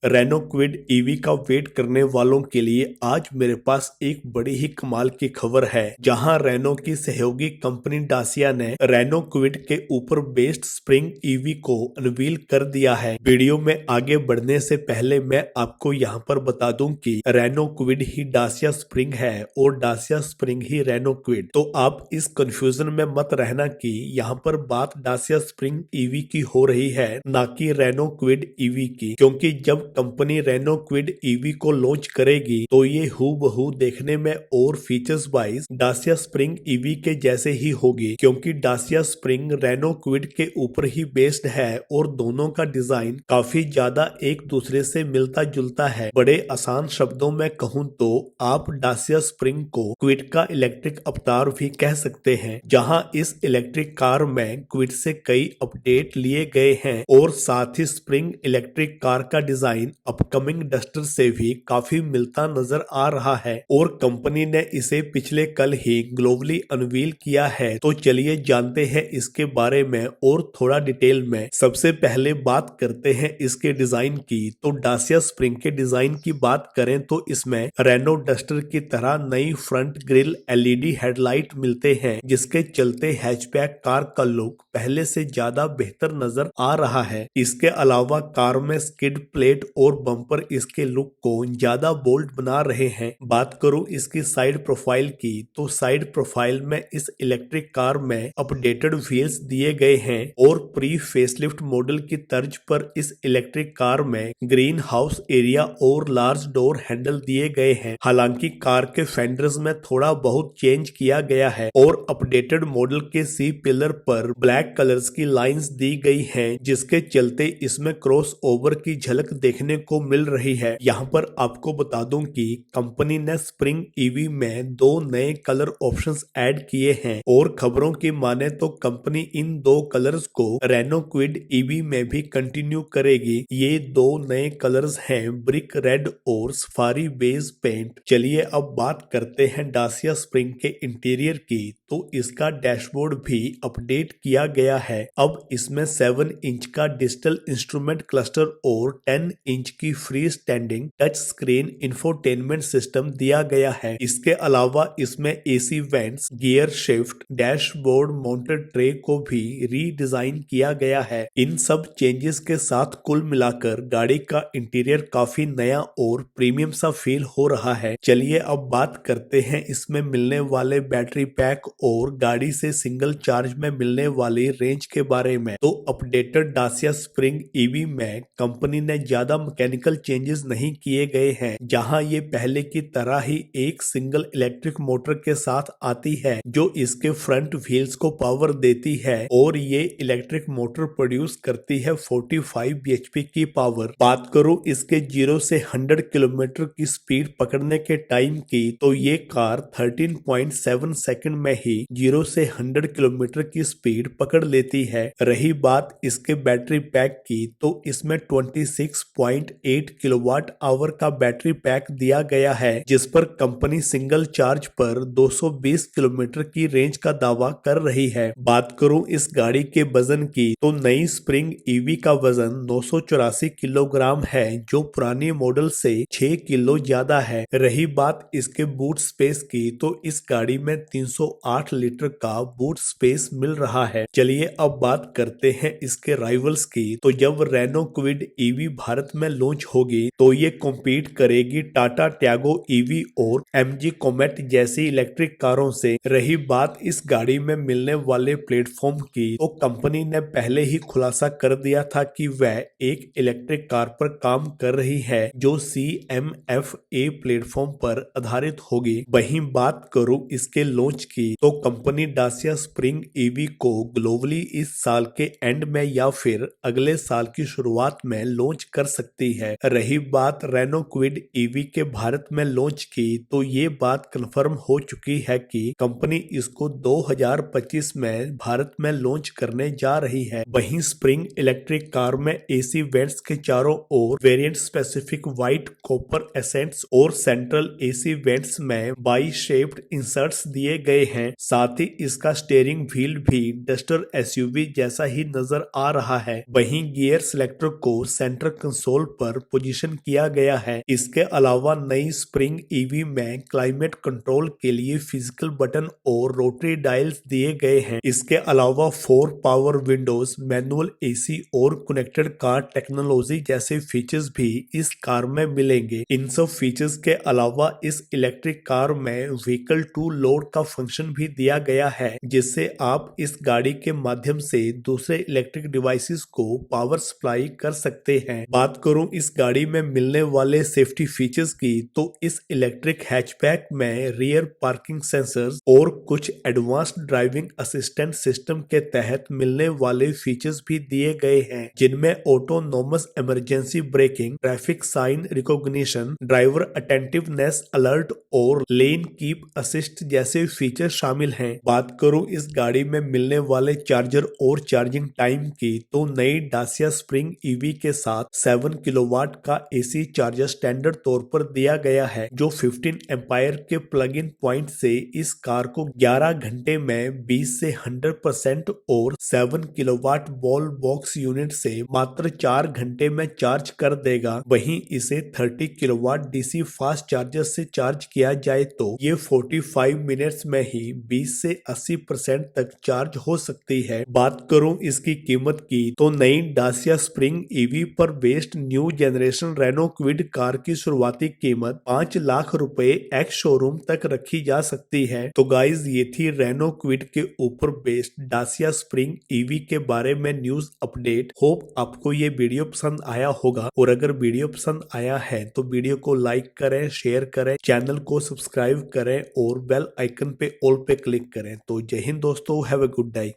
Renault Kwid EV का wait करने वालों के लिए आज मेरे पास एक बड़ी ही कमाल की खबर है, जहां रेनो की सहयोगी कंपनी डासिया ने रेनो क्विड के ऊपर बेस्ड स्प्रिंग ईवी को अनवील कर दिया है। वीडियो में आगे बढ़ने से पहले मैं आपको यहां पर बता दूं कि रेनो क्विड ही डासिया स्प्रिंग है और डासिया स्प्रिंग ही रेनो क्विड। तो आप इस कंफ्यूजन में मत रहना कि यहां पर बात डासिया स्प्रिंग ईवी की हो रही है, ना कि रेनो क्विड ईवी की, क्योंकि जब कंपनी रेनो क्विड ईवी को लॉन्च करेगी तो ये हूबहू देखने में और फीचर्स वाइज डासिया स्प्रिंग ईवी के जैसे ही होगी, क्योंकि डासिया स्प्रिंग रेनो क्विड के ऊपर ही बेस्ड है और दोनों का डिजाइन काफी ज्यादा एक दूसरे से मिलता जुलता है। बड़े आसान शब्दों में कहूं तो आप डासिया स्प्रिंग को क्विड का इलेक्ट्रिक अवतार भी कह सकते हैं, जहां इस इलेक्ट्रिक कार में क्विड से कई अपडेट लिए गए हैं और साथ ही स्प्रिंग इलेक्ट्रिक कार का डिजाइन अपकमिंग डस्टर से भी काफी मिलता नजर आ रहा है और कंपनी ने इसे पिछले कल ही ग्लोबली अनवील किया है। तो चलिए जानते हैं इसके बारे में और थोड़ा डिटेल में। सबसे पहले बात करते हैं इसके डिजाइन की। तो डासिया स्प्रिंग के डिजाइन की बात करें तो इसमें रेनो डस्टर की तरह नई फ्रंट ग्रिल एलईडी हेडलाइट मिलते हैं, जिसके चलते हैचबैक कार का लुक पहले से ज्यादा बेहतर नजर आ रहा है। इसके अलावा कार में स्किड प्लेट और बम्पर इसके लुक को ज्यादा बोल्ड बना रहे हैं। बात करूं इसकी साइड प्रोफाइल की, तो साइड प्रोफाइल में इस इलेक्ट्रिक कार में अपडेटेड व्हील्स दिए गए हैं और प्री फेसलिफ्ट मॉडल की तर्ज पर इस इलेक्ट्रिक कार में ग्रीन हाउस एरिया और लार्ज डोर हैंडल दिए गए हैं। हालांकि कार के फेंडर्स में थोड़ा बहुत चेंज किया गया है और अपडेटेड मॉडल के सी पिलर पर ब्लैक कलर्स की लाइंस दी गई हैं, जिसके चलते इसमें क्रॉस ओवर की झलक देखने को मिल रही है। यहाँ पर आपको बता दूं कि कंपनी ने स्प्रिंग ईवी में दो नए कलर ऑप्शंस ऐड किए हैं और खबरों की माने तो कंपनी इन दो कलर्स को रेनो क्विड ईवी में भी कंटिन्यू करेगी। ये दो नए कलर्स हैं ब्रिक रेड और सफारी बेज पेंट। चलिए अब बात करते हैं डासिया स्प्रिंग के इंटीरियर की। तो इसका डैशबोर्ड भी अपडेट किया गया है। अब इसमें 7 इंच का डिजिटल इंस्ट्रूमेंट क्लस्टर और 10 इंच की free standing touch screen infotainment system दिया गया है। इसके अलावा इसमें AC vents, gear shift, dashboard mounted tray को भी रीडिजाइन किया गया है। इन सब चेंजेस के साथ कुल मिलाकर गाड़ी का इंटीरियर काफी नया और प्रीमियम सा फील हो रहा है। चलिए अब बात करते हैं इसमें मिलने वाले बैटरी पैक और गाड़ी से सिंगल चार्ज में मिलने वाली रेंज के बारे में। तो अपडेटेड डासिया स्प्रिंग ईवी में कंपनी ने ज्यादा मैकेनिकल चेंजेस नहीं किए गए हैं, जहां ये पहले की तरह ही एक सिंगल इलेक्ट्रिक मोटर के साथ आती है जो इसके फ्रंट व्हील्स को पावर देती है और ये इलेक्ट्रिक मोटर प्रोड्यूस करती है 45 bhp की पावर। बात करूं इसके 0 से 100 किलोमीटर की स्पीड पकड़ने के टाइम की, तो ये कार 13.7 सेकंड में ही 0 से 100 किलोमीटर की स्पीड पकड़ लेती है। रही बात इसके बैटरी पैक की, तो इसमें 26.8 किलोवाट आवर का बैटरी पैक दिया गया है, जिस पर कंपनी सिंगल चार्ज पर 220 किलोमीटर की रेंज का दावा कर रही है। बात करूं इस गाड़ी के वजन की, तो नई स्प्रिंग ईवी का वजन 984 किलोग्राम है, जो पुरानी मॉडल से 6 किलो ज्यादा है। रही बात इसके बूट स्पेस की, तो इस गाड़ी में 308 लीटर का बूट स्पेस मिल रहा है। चलिए अब बात करते हैं इसके राइवल्स की। तो जब रेनो क्विड ईवी भारत में लॉन्च होगी तो ये कॉम्पीट करेगी टाटा टैगो ईवी और एमजी कॉमेट जैसी इलेक्ट्रिक कारों से। रही बात इस गाड़ी में मिलने वाले प्लेटफॉर्म की, तो कंपनी ने पहले ही खुलासा कर दिया था कि वह एक इलेक्ट्रिक कार पर काम कर रही है जो CMF-A प्लेटफॉर्म पर आधारित होगी। वहीं बात करूं इसके लॉन्च की, तो कंपनी डासिया स्प्रिंग ईवी को ग्लोबली इस साल के एंड में या फिर अगले साल की शुरुआत में लॉन्च कर सकती है। रही बात रेनो क्विड ईवी के भारत में लॉन्च की, तो ये बात कंफर्म हो चुकी है कि कंपनी इसको 2025 में भारत में लॉन्च करने जा रही है। वहीं स्प्रिंग इलेक्ट्रिक कार में एसी वेंट्स के चारों ओर variant specific white copper accents और सेंट्रल एसी वेंट्स में बाई शेप्ड इंसर्ट्स दिए गए हैं। साथ ही इसका स्टीयरिंग व्हील भी डस्टर एसयूवी जैसा ही नजर आ रहा है। वहीं गियर सिलेक्टर को सेंटर कंसोल पर पोजीशन किया गया है। इसके अलावा नई स्प्रिंग ईवी में क्लाइमेट कंट्रोल के लिए फिजिकल बटन और रोटरी डायल्स दिए गए हैं। इसके अलावा 4 पावर विंडोज, मैनुअल एसी और कनेक्टेड कार टेक्नोलॉजी जैसे फीचर्स भी इस कार में मिलेंगे। इन सब फीचर्स के अलावा इस इलेक्ट्रिक कार में व्हीकल टू लोड का फंक्शन भी दिया गया है, जिससे आप इस गाड़ी के माध्यम से दूसरे इलेक्ट्रिक डिवाइसेस को पावर सप्लाई कर सकते हैं। बात करूं इस गाड़ी में मिलने वाले सेफ्टी फीचर्स की, तो इस इलेक्ट्रिक हैचबैक में रियर पार्किंग सेंसर्स और कुछ एडवांस्ड ड्राइविंग असिस्टेंट सिस्टम के तहत मिलने वाले फीचर्स भी दिए गए हैं, जिनमें autonomous emergency braking, traffic sign recognition, driver attentiveness alert और लेन कीप असिस्ट जैसे फीचर शामिल हैं। बात करूं इस गाड़ी में मिलने वाले चार्जर और चार्जिंग टाइम की, तो नई डासिया स्प्रिंग ईवी के साथ 7 किलोवाट का एसी चार्जर स्टैंडर्ड तौर पर दिया गया है, जो 15 एम्पायर के प्लग इन पॉइंट से इस कार को 11 घंटे में 20 से 100% और 7 किलोवाट वॉल बॉक्स यूनिट से मात्र 4 घंटे में चार्ज कर देगा। वहीं इसे 30 किलोवाट डीसी फास्ट चार्जर से चार्ज किया जाए तो ये 45 मिनट्स में ही 20 से 80% तक चार्ज हो सकती है। बात करूं इसकी कीमत की, तो नई डासिया स्प्रिंग ईवी पर based new generation Renault Kwid car की शुरुआती कीमत 5 लाख रुपए एक्स शोरूम तक रखी जा सकती है। तो गाइज ये थी रेनो क्विड के ऊपर बेस्ड डासिया स्प्रिंग ईवी के बारे में न्यूज अपडेट। होप आपको ये वीडियो पसंद आया होगा, और अगर वीडियो पसंद आया है तो वीडियो को लाइक करें, शेयर करें, चैनल को सब्सक्राइब करें और बेल आइकन पे ऑल पे क्लिक करें। तो जय हिंद दोस्तों, हैव अ गुड डे।